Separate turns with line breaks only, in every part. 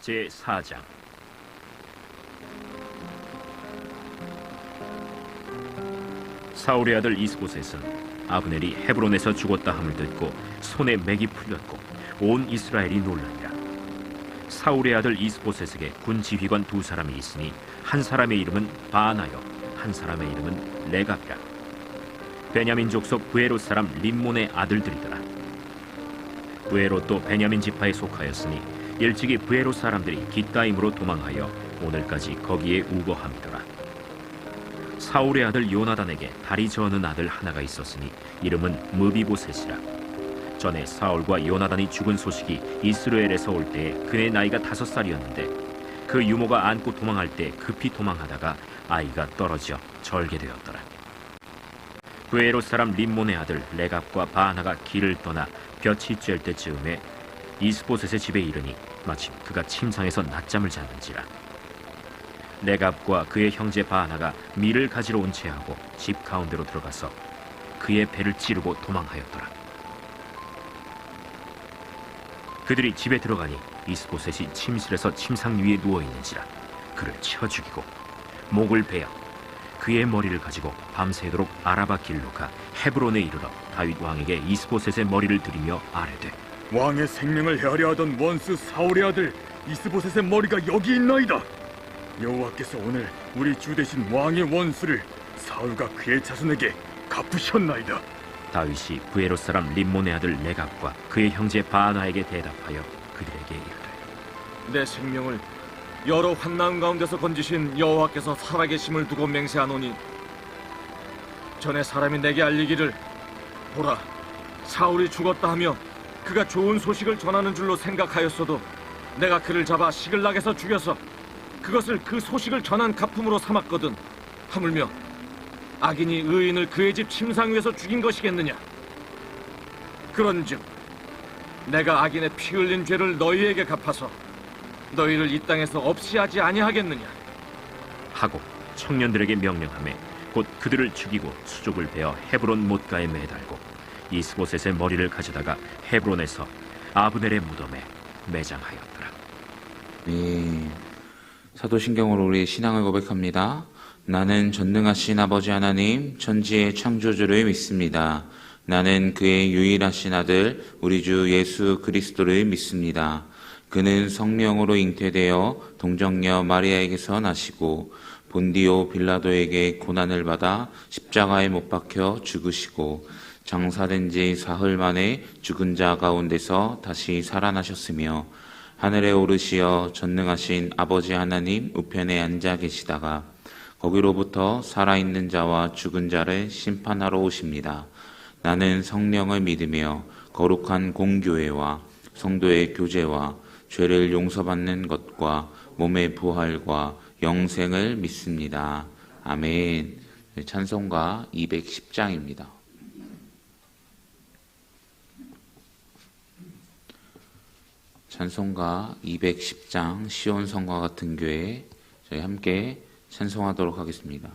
제4장. 사울의 아들 이스보셋은 아브넬이 헤브론에서 죽었다 함을 듣고 손에 맥이 풀렸고 온 이스라엘이 놀라니라. 사울의 아들 이스보셋에게 군 지휘관 두 사람이 있으니 한 사람의 이름은 바나요, 한 사람의 이름은 레갑이라. 베냐민 족속 브에롯 사람 림몬의 아들들이더라. 브에롯도 베냐민 지파에 속하였으니 일찍이 브에롯 사람들이 깃다임으로 도망하여 오늘까지 거기에 우거함이더라. 사울의 아들 요나단에게 다리 저는 아들 하나가 있었으니 이름은 무비보셋이라. 전에 사울과 요나단이 죽은 소식이 이스라엘에서 올 때에 그의 나이가 5살이었는데 그 유모가 안고 도망할 때 급히 도망하다가 아이가 떨어져 절개되었더라. 브에롯 사람 림몬의 아들 레갑과 바나가 길을 떠나 볕이 쬐을 때쯤에 이스보셋의 집에 이르니 마침 그가 침상에서 낮잠을 잤는지라. 레갑과 그의 형제 바나가 밀을 가지러 온 채하고 집 가운데로 들어가서 그의 배를 찌르고 도망하였더라. 그들이 집에 들어가니 이스보셋이 침실에서 침상 위에 누워있는지라. 그를 쳐 죽이고 목을 베어 그의 머리를 가지고 밤새도록 아라바 길로 가 헤브론에 이르러 다윗 왕에게 이스보셋의 머리를 들이며 아뢰되,
왕의 생명을 헤아려 하던 원수 사울의 아들 이스보셋의 머리가 여기 있나이다. 여호와께서 오늘 우리 주 대신 왕의 원수를 사울과 그의 자손에게 갚으셨나이다.
다윗이 브에롯 사람 림몬의 아들 레갑과 그의 형제 바나에게 대답하여 그들에게 이르되,
내 생명을 여러 환난 가운데서 건지신 여호와께서 살아계심을 두고 맹세하노니 전에 사람이 내게 알리기를 보라, 사울이 죽었다 하며 그가 좋은 소식을 전하는 줄로 생각하였어도 내가 그를 잡아 시글락에서 죽여서 그것을 그 소식을 전한 가품으로 삼았거든. 하물며 악인이 의인을 그의 집 침상 위에서 죽인 것이겠느냐. 그런즉 내가 악인의 피 흘린 죄를 너희에게 갚아서 너희를 이 땅에서 없이 하지 아니하겠느냐
하고 청년들에게 명령하매 곧 그들을 죽이고 수족을 베어 헤브론 못가에 매달고 이스보셋의 머리를 가져다가 헤브론에서 아브넬의 무덤에 매장하였더라.
네, 사도신경으로 우리의 신앙을 고백합니다. 나는 전능하신 아버지 하나님 천지의 창조주를 믿습니다. 나는 그의 유일하신 아들 우리 주 예수 그리스도를 믿습니다. 그는 성령으로 잉태되어 동정녀 마리아에게서 나시고 본디오 빌라도에게 고난을 받아 십자가에 못 박혀 죽으시고 장사된 지 사흘 만에 죽은 자 가운데서 다시 살아나셨으며 하늘에 오르시어 전능하신 아버지 하나님 우편에 앉아 계시다가 거기로부터 살아있는 자와 죽은 자를 심판하러 오십니다. 나는 성령을 믿으며 거룩한 공교회와 성도의 교제와 죄를 용서받는 것과 몸의 부활과 영생을 믿습니다. 아멘. 찬송가 210장입니다. 찬송가 210장 시온 성과 같은 교회 저희 함께 찬송하도록 하겠습니다.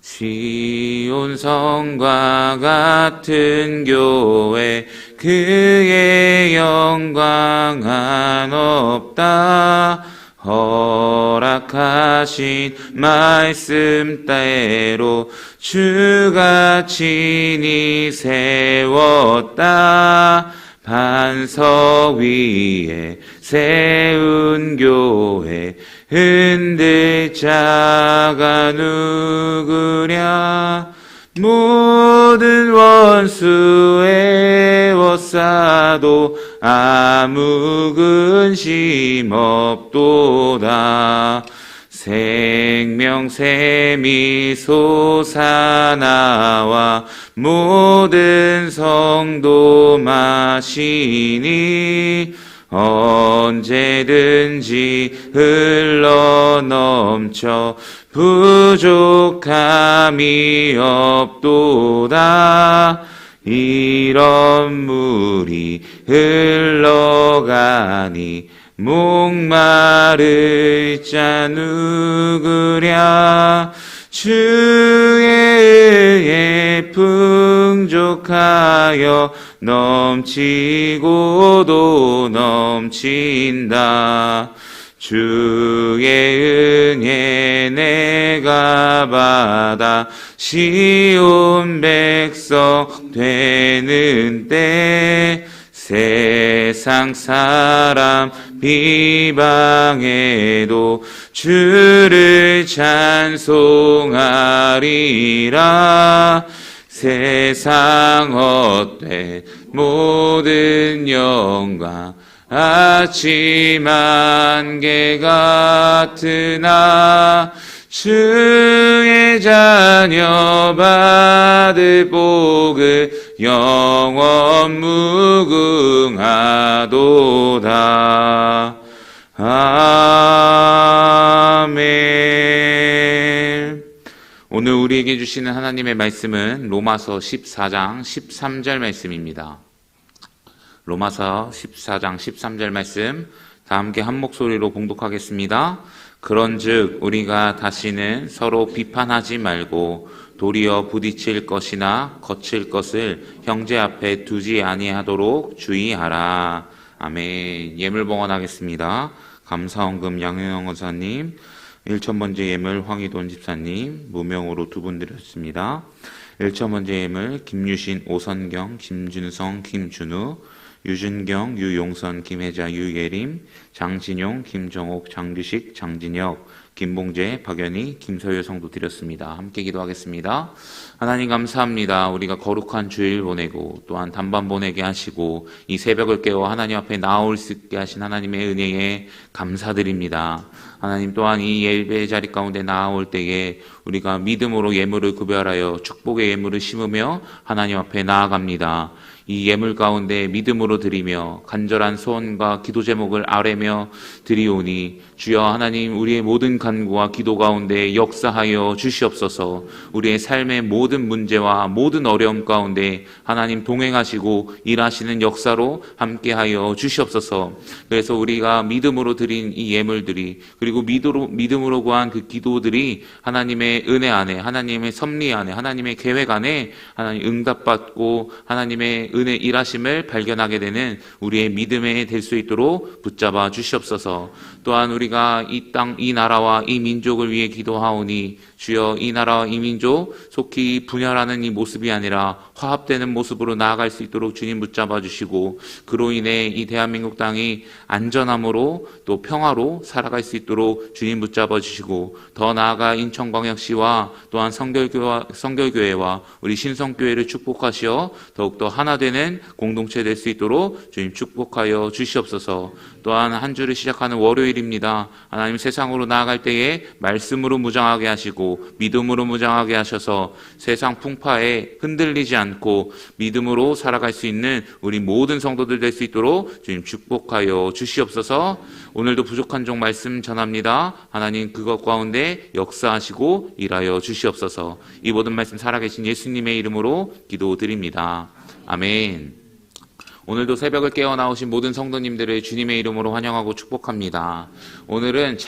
시온 성과 같은 교회 그의 영광 한없다. 허락하신 말씀대로 주가 친히 세웠다. 반석 위에 세운 교회 흔들 자가 누구랴. 모든 원수 애워싸도 아무 근심 없도다. 생명샘이 솟아나와 모든 성도 마시니 언제든지 흘러넘쳐 부족함이 없도다. 이런 물이 흘러가니 목마를 자 누구랴. 주의 의에 풍족하여 넘치고도 넘친다. 주의 은혜 내가 받아 시온 백성 되는 때 세상 사람 비방해도 주를 찬송하리라. 세상 헛된 모든 영광 아침 안개 같으나 주의 자녀 받을 복을 영원 무궁하도다. 아멘. 오늘 우리에게 주시는 하나님의 말씀은 로마서 14장 13절 말씀입니다. 로마서 14장 13절 말씀 다 함께 한 목소리로 봉독하겠습니다. 그런즉 우리가 다시는 서로 비판하지 말고 도리어 부딪힐 것이나 거칠 것을 형제 앞에 두지 아니하도록 주의하라. 아멘. 예물 봉헌하겠습니다. 감사헌금 양효영 원사님, 1,000번째 예물 황희돈 집사님, 무명으로 2분 드렸습니다. 1,000번째 예물 김유신, 오선경, 김준성, 김준우, 유준경, 유용선, 김혜자, 유예림, 장진용, 김정옥, 장규식, 장진혁, 김봉재, 박연희, 김서유 성도 드렸습니다. 함께 기도하겠습니다. 하나님 감사합니다. 우리가 거룩한 주일 보내고 또한 단밤 보내게 하시고 이 새벽을 깨워 하나님 앞에 나올 수 있게 하신 하나님의 은혜에 감사드립니다. 하나님 또한 이 예배 자리 가운데 나올 때에 우리가 믿음으로 예물을 구별하여 축복의 예물을 심으며 하나님 앞에 나아갑니다. 이 예물 가운데 믿음으로 드리며 간절한 소원과 기도 제목을 아뢰며 드리오니 주여 하나님 우리의 모든 간구와 기도 가운데 역사하여 주시옵소서. 우리의 삶의 모든 문제와 모든 어려움 가운데 하나님 동행하시고 일하시는 역사로 함께하여 주시옵소서. 그래서 우리가 믿음으로 드린 이 예물들이 그리고 믿음으로 구한 그 기도들이 하나님의 은혜 안에 하나님의 섭리 안에 하나님의 계획 안에 하나님 응답받고 하나님의 은혜 일하심을 발견하게 되는 우리의 믿음에 될 수 있도록 붙잡아 주시옵소서. 또한 우리가 이 땅, 이 나라와 이 민족을 위해 기도하오니 주여 이 나라와 이 민족 속히 분열하는 이 모습이 아니라 화합되는 모습으로 나아갈 수 있도록 주님 붙잡아 주시고 그로 인해 이 대한민국 땅이 안전함으로 또 평화로 살아갈 수 있도록 주님 붙잡아 주시고 더 나아가 인천광역시와 또한 성결교회와 우리 신성교회를 축복하시어 더욱더 하나 되는 공동체 될 수 있도록 주님 축복하여 주시옵소서. 또한 한 주를 시작하는 월요일입니다. 하나님 세상으로 나아갈 때에 말씀으로 무장하게 하시고 믿음으로 무장하게 하셔서 세상 풍파에 흔들리지 않고 믿음으로 살아갈 수 있는 우리 모든 성도들 될 수 있도록 주님 축복하여 주시옵소서. 오늘도 부족한 종 말씀 전합니다. 하나님 그것 가운데 역사하시고 일하여 주시옵소서. 이 모든 말씀 살아계신 예수님의 이름으로 기도드립니다. 아멘. 오늘도 새벽을 깨어 나오신 모든 성도님들을 주님의 이름으로 환영하고 축복합니다. 오늘은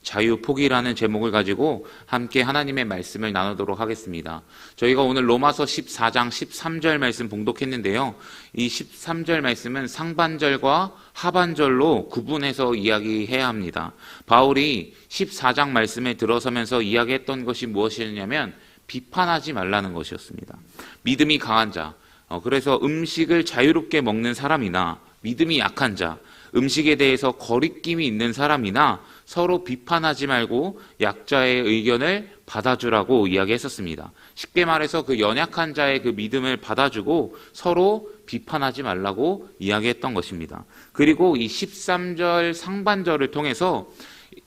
자유포기라는 제목을 가지고 함께 하나님의 말씀을 나누도록 하겠습니다. 저희가 오늘 로마서 14장 13절 말씀 봉독했는데요. 이 13절 말씀은 상반절과 하반절로 구분해서 이야기해야 합니다. 바울이 14장 말씀에 들어서면서 이야기했던 것이 무엇이었냐면 비판하지 말라는 것이었습니다. 믿음이 강한 자, 그래서 음식을 자유롭게 먹는 사람이나 믿음이 약한 자, 음식에 대해서 거리낌이 있는 사람이나 서로 비판하지 말고 약자의 의견을 받아주라고 이야기했었습니다. 쉽게 말해서 그 연약한 자의 그 믿음을 받아주고 서로 비판하지 말라고 이야기했던 것입니다. 그리고 이 13절 상반절을 통해서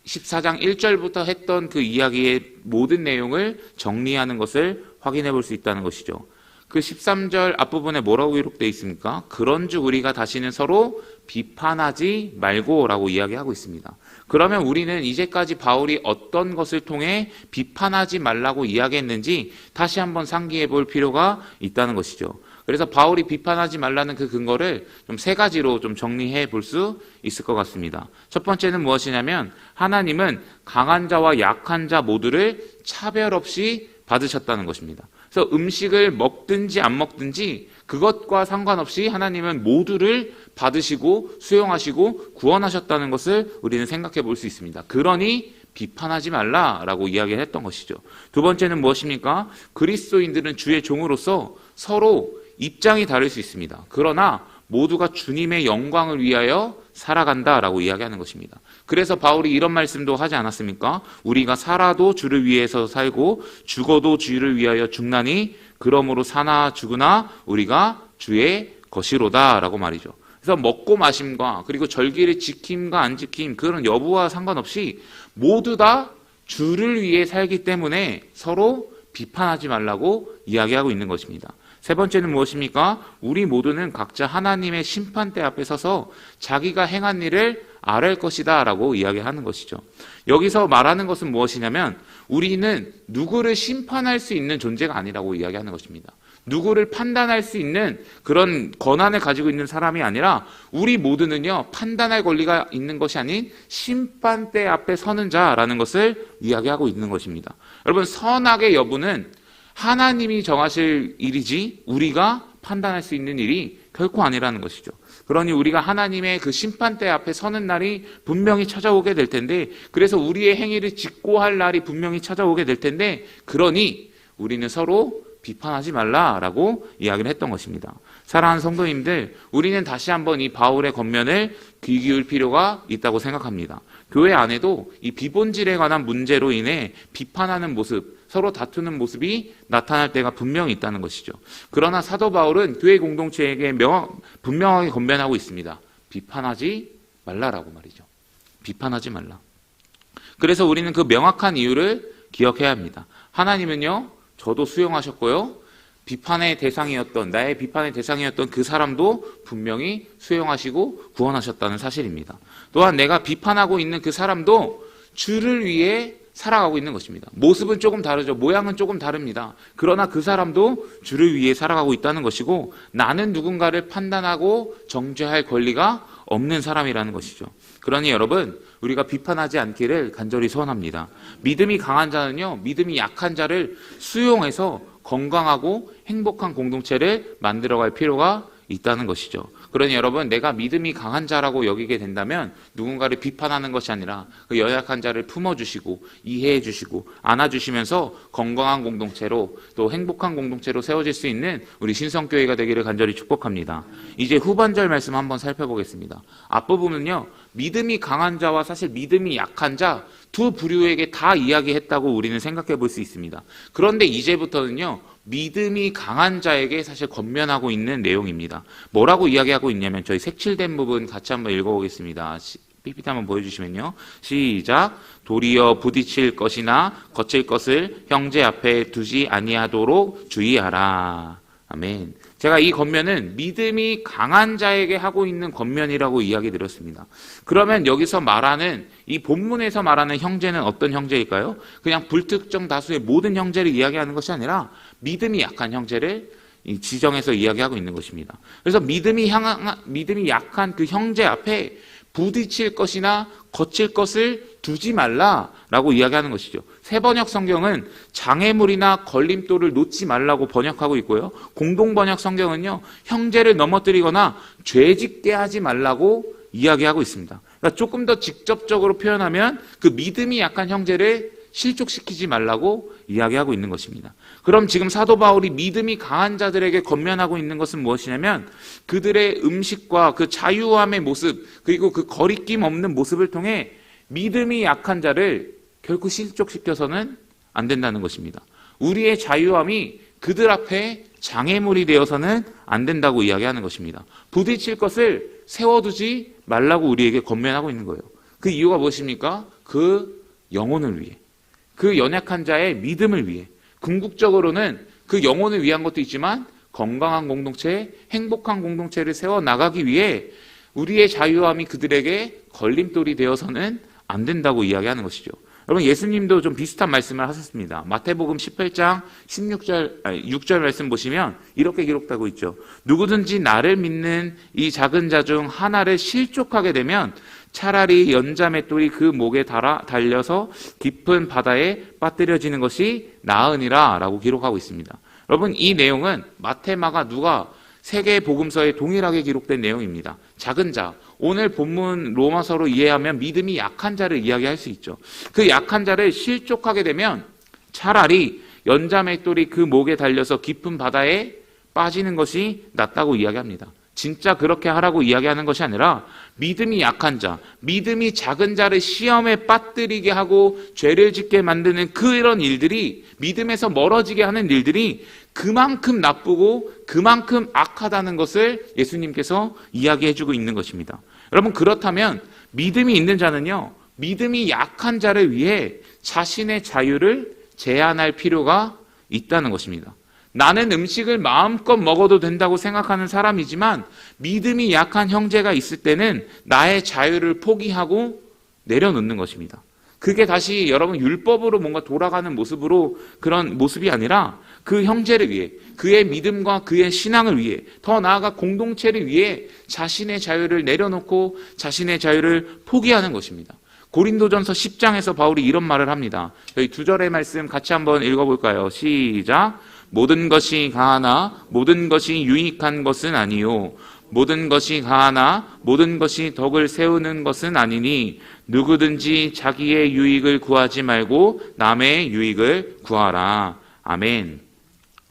14장 1절부터 했던 그 이야기의 모든 내용을 정리하는 것을 확인해 볼 수 있다는 것이죠. 그 13절 앞부분에 뭐라고 기록되어 있습니까? 그런즉 우리가 다시는 서로 비판하지 말고 라고 이야기하고 있습니다. 그러면 우리는 이제까지 바울이 어떤 것을 통해 비판하지 말라고 이야기했는지 다시 한번 상기해 볼 필요가 있다는 것이죠. 그래서 바울이 비판하지 말라는 그 근거를 좀 3가지로 좀 정리해 볼 수 있을 것 같습니다. 첫 번째는 무엇이냐면 하나님은 강한 자와 약한 자 모두를 차별 없이 받으셨다는 것입니다. 그래서 음식을 먹든지 안 먹든지 그것과 상관없이 하나님은 모두를 받으시고 수용하시고 구원하셨다는 것을 우리는 생각해 볼 수 있습니다. 그러니 비판하지 말라라고 이야기를 했던 것이죠. 두 번째는 무엇입니까? 그리스도인들은 주의 종으로서 서로 입장이 다를 수 있습니다. 그러나 모두가 주님의 영광을 위하여 살아간다라고 이야기하는 것입니다. 그래서 바울이 이런 말씀도 하지 않았습니까? 우리가 살아도 주를 위해서 살고 죽어도 주를 위하여 죽나니 그러므로 사나 죽으나 우리가 주의 것이로다라고 말이죠. 그래서 먹고 마심과 그리고 절기를 지킴과 안 지킴 그런 여부와 상관없이 모두 다 주를 위해 살기 때문에 서로 비판하지 말라고 이야기하고 있는 것입니다. 세 번째는 무엇입니까? 우리 모두는 각자 하나님의 심판대 앞에 서서 자기가 행한 일을 알할 것이다 라고 이야기하는 것이죠. 여기서 말하는 것은 무엇이냐면 우리는 누구를 심판할 수 있는 존재가 아니라고 이야기하는 것입니다. 누구를 판단할 수 있는 그런 권한을 가지고 있는 사람이 아니라 우리 모두는요, 판단할 권리가 있는 것이 아닌 심판대 앞에 서는 자라는 것을 이야기하고 있는 것입니다. 여러분, 선악의 여부는 하나님이 정하실 일이지 우리가 판단할 수 있는 일이 결코 아니라는 것이죠. 그러니 우리가 하나님의 그 심판대 앞에 서는 날이 분명히 찾아오게 될 텐데, 그래서 우리의 행위를 직고할 날이 분명히 찾아오게 될 텐데, 그러니 우리는 서로 비판하지 말라라고 이야기를 했던 것입니다. 사랑하는 성도님들, 우리는 다시 한번 이 바울의 권면을 귀 기울 필요가 있다고 생각합니다. 교회 안에도 이 비본질에 관한 문제로 인해 비판하는 모습, 서로 다투는 모습이 나타날 때가 분명히 있다는 것이죠. 그러나 사도 바울은 교회 공동체에게 분명하게 권면하고 있습니다. 비판하지 말라라고 말이죠. 비판하지 말라. 그래서 우리는 그 명확한 이유를 기억해야 합니다. 하나님은요, 저도 수용하셨고요, 비판의 대상이었던, 나의 비판의 대상이었던 그 사람도 분명히 수용하시고 구원하셨다는 사실입니다. 또한 내가 비판하고 있는 그 사람도 주를 위해 살아가고 있는 것입니다. 모습은 조금 다르죠. 모양은 조금 다릅니다. 그러나 그 사람도 주를 위해 살아가고 있다는 것이고, 나는 누군가를 판단하고 정죄할 권리가 없는 사람이라는 것이죠. 그러니 여러분, 우리가 비판하지 않기를 간절히 소원합니다. 믿음이 강한 자는요, 믿음이 약한 자를 수용해서 건강하고 행복한 공동체를 만들어갈 필요가 있다는 것이죠. 그러니 여러분, 내가 믿음이 강한 자라고 여기게 된다면 누군가를 비판하는 것이 아니라 그 연약한 자를 품어주시고 이해해 주시고 안아주시면서 건강한 공동체로, 또 행복한 공동체로 세워질 수 있는 우리 신성교회가 되기를 간절히 축복합니다. 이제 후반절 말씀 한번 살펴보겠습니다. 앞부분은요, 믿음이 강한 자와 사실 믿음이 약한 자 두 부류에게 다 이야기했다고 우리는 생각해 볼 수 있습니다. 그런데 이제부터는요, 믿음이 강한 자에게 사실 권면하고 있는 내용입니다. 뭐라고 이야기하고 있냐면, 저희 색칠된 부분 같이 한번 읽어보겠습니다. PPT 한번 보여주시면요. 시작. 도리어 부딪힐 것이나 거칠 것을 형제 앞에 두지 아니하도록 주의하라. 아멘. 제가 이 권면은 믿음이 강한 자에게 하고 있는 권면이라고 이야기 드렸습니다. 그러면 여기서 말하는, 이 본문에서 말하는 형제는 어떤 형제일까요? 그냥 불특정 다수의 모든 형제를 이야기하는 것이 아니라 믿음이 약한 형제를 지정해서 이야기하고 있는 것입니다. 그래서 믿음이 약한 그 형제 앞에 부딪힐 것이나 거칠 것을 두지 말라라고 이야기하는 것이죠. 새번역 성경은 장애물이나 걸림돌을 놓지 말라고 번역하고 있고요. 공동번역 성경은요, 형제를 넘어뜨리거나 죄짓게 하지 말라고 이야기하고 있습니다. 그러니까 조금 더 직접적으로 표현하면 그 믿음이 약한 형제를 실족시키지 말라고 이야기하고 있는 것입니다. 그럼 지금 사도 바울이 믿음이 강한 자들에게 권면하고 있는 것은 무엇이냐면, 그들의 음식과 그 자유함의 모습, 그리고 그 거리낌 없는 모습을 통해 믿음이 약한 자를 결코 실족시켜서는 안 된다는 것입니다. 우리의 자유함이 그들 앞에 장애물이 되어서는 안 된다고 이야기하는 것입니다. 부딪힐 것을 세워두지 말라고 우리에게 권면하고 있는 거예요. 그 이유가 무엇입니까? 그 영혼을 위해, 그 연약한 자의 믿음을 위해, 궁극적으로는 그 영혼을 위한 것도 있지만 건강한 공동체, 행복한 공동체를 세워나가기 위해 우리의 자유함이 그들에게 걸림돌이 되어서는 안 된다고 이야기하는 것이죠. 여러분, 예수님도 좀 비슷한 말씀을 하셨습니다. 마태복음 18장 6절 말씀 보시면 이렇게 기록되고 있죠. 누구든지 나를 믿는 이 작은 자 중 하나를 실족하게 되면 차라리 연자맷돌이 그 목에 달려서 깊은 바다에 빠뜨려지는 것이 나으니라 라고 기록하고 있습니다. 여러분, 이 내용은 마태, 마가, 누가 세 개의 복음서에 동일하게 기록된 내용입니다. 작은 자, 오늘 본문 로마서로 이해하면 믿음이 약한 자를 이야기할 수 있죠. 그 약한 자를 실족하게 되면 차라리 연자맷돌이 그 목에 달려서 깊은 바다에 빠지는 것이 낫다고 이야기합니다. 진짜 그렇게 하라고 이야기하는 것이 아니라 믿음이 약한 자, 믿음이 작은 자를 시험에 빠뜨리게 하고 죄를 짓게 만드는 그런 일들이, 믿음에서 멀어지게 하는 일들이 그만큼 나쁘고 그만큼 악하다는 것을 예수님께서 이야기해주고 있는 것입니다. 여러분, 그렇다면 믿음이 있는 자는요, 믿음이 약한 자를 위해 자신의 자유를 제한할 필요가 있다는 것입니다. 나는 음식을 마음껏 먹어도 된다고 생각하는 사람이지만 믿음이 약한 형제가 있을 때는 나의 자유를 포기하고 내려놓는 것입니다. 그게 다시 여러분 율법으로 뭔가 돌아가는 모습으로 그런 모습이 아니라 그 형제를 위해, 그의 믿음과 그의 신앙을 위해, 더 나아가 공동체를 위해 자신의 자유를 내려놓고 자신의 자유를 포기하는 것입니다. 고린도전서 10장에서 바울이 이런 말을 합니다. 저희 2절의 말씀 같이 한번 읽어볼까요? 시작. 모든 것이 가하나 모든 것이 유익한 것은 아니요, 모든 것이 가하나 모든 것이 덕을 세우는 것은 아니니 누구든지 자기의 유익을 구하지 말고 남의 유익을 구하라. 아멘.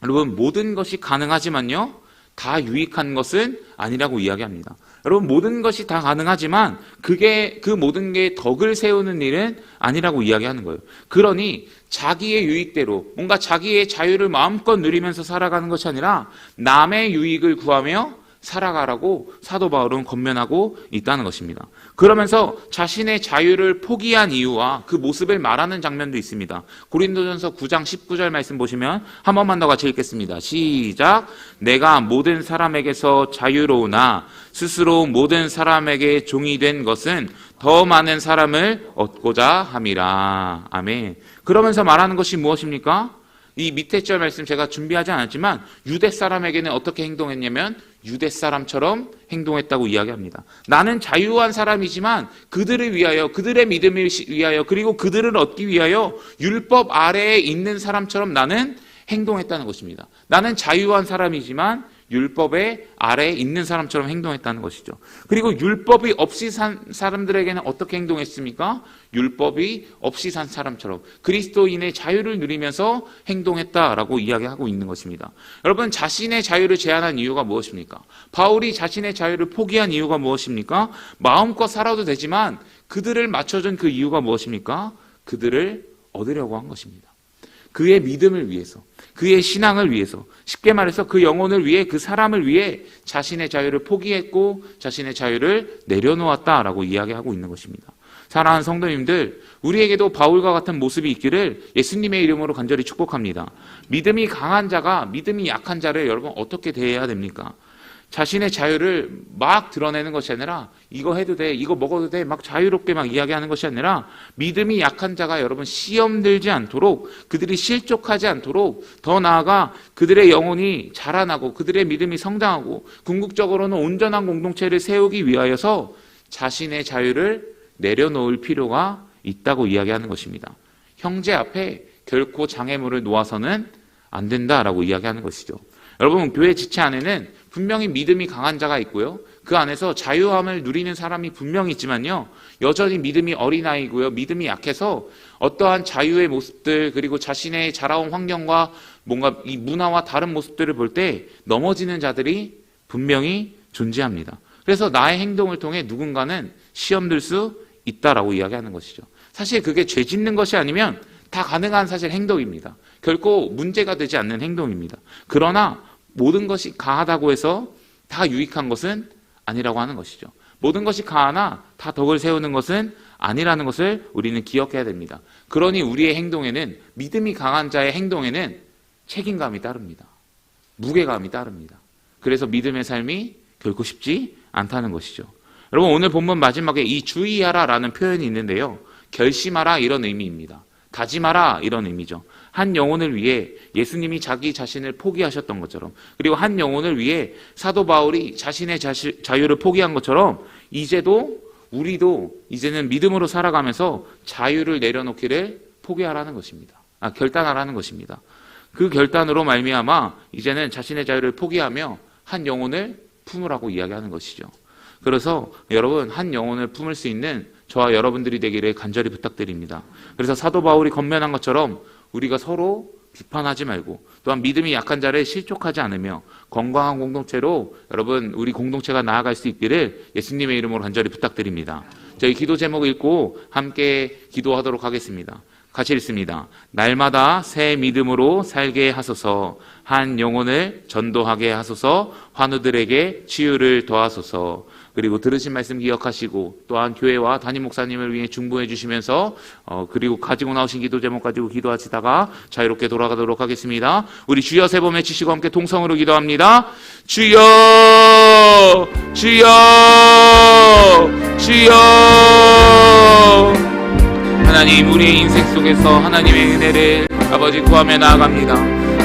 여러분, 모든 것이 가능하지만요, 다 유익한 것은 아니라고 이야기합니다. 여러분, 모든 것이 다 가능하지만 그 모든 게 덕을 세우는 일은 아니라고 이야기하는 거예요. 그러니 자기의 유익대로 뭔가 자기의 자유를 마음껏 누리면서 살아가는 것이 아니라 남의 유익을 구하며 살아가라고 사도 바울은 권면하고 있다는 것입니다. 그러면서 자신의 자유를 포기한 이유와 그 모습을 말하는 장면도 있습니다. 고린도전서 9장 19절 말씀 보시면 한 번만 더 같이 읽겠습니다. 시작. 내가 모든 사람에게서 자유로우나 스스로 모든 사람에게 종이 된 것은 더 많은 사람을 얻고자 함이라. 아멘. 그러면서 말하는 것이 무엇입니까? 이 밑에 절 말씀 제가 준비하지 않았지만 유대 사람에게는 어떻게 행동했냐면 유대 사람처럼 행동했다고 이야기합니다. 나는 자유한 사람이지만 그들을 위하여, 그들의 믿음을 위하여, 그리고 그들을 얻기 위하여 율법 아래에 있는 사람처럼 나는 행동했다는 것입니다. 나는 자유한 사람이지만 율법의 아래에 있는 사람처럼 행동했다는 것이죠. 그리고 율법이 없이 산 사람들에게는 어떻게 행동했습니까? 율법이 없이 산 사람처럼 그리스도인의 자유를 누리면서 행동했다라고 이야기하고 있는 것입니다. 여러분, 자신의 자유를 제한한 이유가 무엇입니까? 바울이 자신의 자유를 포기한 이유가 무엇입니까? 마음껏 살아도 되지만 그들을 맞춰준 그 이유가 무엇입니까? 그들을 얻으려고 한 것입니다. 그의 믿음을 위해서, 그의 신앙을 위해서, 쉽게 말해서 그 영혼을 위해, 그 사람을 위해 자신의 자유를 포기했고 자신의 자유를 내려놓았다라고 이야기하고 있는 것입니다. 사랑하는 성도님들, 우리에게도 바울과 같은 모습이 있기를 예수님의 이름으로 간절히 축복합니다. 믿음이 강한 자가 믿음이 약한 자를 여러분 어떻게 대해야 됩니까? 자신의 자유를 막 드러내는 것이 아니라 이거 해도 돼, 이거 먹어도 돼, 막 자유롭게 막 이야기하는 것이 아니라 믿음이 약한 자가 여러분 시험 들지 않도록, 그들이 실족하지 않도록, 더 나아가 그들의 영혼이 자라나고 그들의 믿음이 성장하고 궁극적으로는 온전한 공동체를 세우기 위하여서 자신의 자유를 내려놓을 필요가 있다고 이야기하는 것입니다. 형제 앞에 결코 장애물을 놓아서는 안 된다라고 이야기하는 것이죠. 여러분, 교회 지체 안에는 분명히 믿음이 강한 자가 있고요, 그 안에서 자유함을 누리는 사람이 분명히 있지만요, 여전히 믿음이 어린아이고요, 믿음이 약해서 어떠한 자유의 모습들, 그리고 자신의 자라온 환경과 뭔가 이 문화와 다른 모습들을 볼 때 넘어지는 자들이 분명히 존재합니다. 그래서 나의 행동을 통해 누군가는 시험 들 수 있다라고 이야기하는 것이죠. 사실 그게 죄 짓는 것이 아니면 다 가능한 사실 행동입니다. 결코 문제가 되지 않는 행동입니다. 그러나 모든 것이 가하다고 해서 다 유익한 것은 아니라고 하는 것이죠. 모든 것이 가하나 다 덕을 세우는 것은 아니라는 것을 우리는 기억해야 됩니다. 그러니 우리의 행동에는, 믿음이 강한 자의 행동에는 책임감이 따릅니다. 무게감이 따릅니다. 그래서 믿음의 삶이 결코 쉽지 않다는 것이죠. 여러분, 오늘 본문 마지막에 이 주의하라라는 표현이 있는데요, 결심하라 이런 의미입니다. 다짐하라 이런 의미죠. 한 영혼을 위해 예수님이 자기 자신을 포기하셨던 것처럼, 그리고 한 영혼을 위해 사도 바울이 자신의 자유를 포기한 것처럼 우리도 이제는 믿음으로 살아가면서 자유를 내려놓기를 포기하라는 것입니다. 결단하라는 것입니다. 그 결단으로 말미암아 이제는 자신의 자유를 포기하며 한 영혼을 품으라고 이야기하는 것이죠. 그래서 여러분, 한 영혼을 품을 수 있는 저와 여러분들이 되기를 간절히 부탁드립니다. 그래서 사도 바울이 권면한 것처럼 우리가 서로 비판하지 말고, 또한 믿음이 약한 자를 실족하지 않으며 건강한 공동체로 여러분 우리 공동체가 나아갈 수 있기를 예수님의 이름으로 간절히 부탁드립니다. 저희 기도 제목 읽고 함께 기도하도록 하겠습니다. 같이 읽습니다. 날마다 새 믿음으로 살게 하소서. 한 영혼을 전도하게 하소서. 환우들에게 치유를 더하소서. 그리고 들으신 말씀 기억하시고 또한 교회와 담임 목사님을 위해 중보해 주시면서 그리고 가지고 나오신 기도 제목 가지고 기도하시다가 자유롭게 돌아가도록 하겠습니다. 우리 주여 세 번 외치시고 함께 통성으로 기도합니다. 주여, 주여, 주여. 하나님, 우리의 인생 속에서 하나님의 은혜를 아버지 구하며 나아갑니다.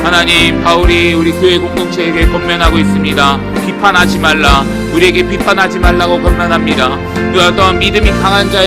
하나님, 바울이 우리 교회 공동체에게 권면하고 있습니다. 비판하지 말라. 우리에게 비판하지 말라고 권면합니다. 또한 믿음이 강한 자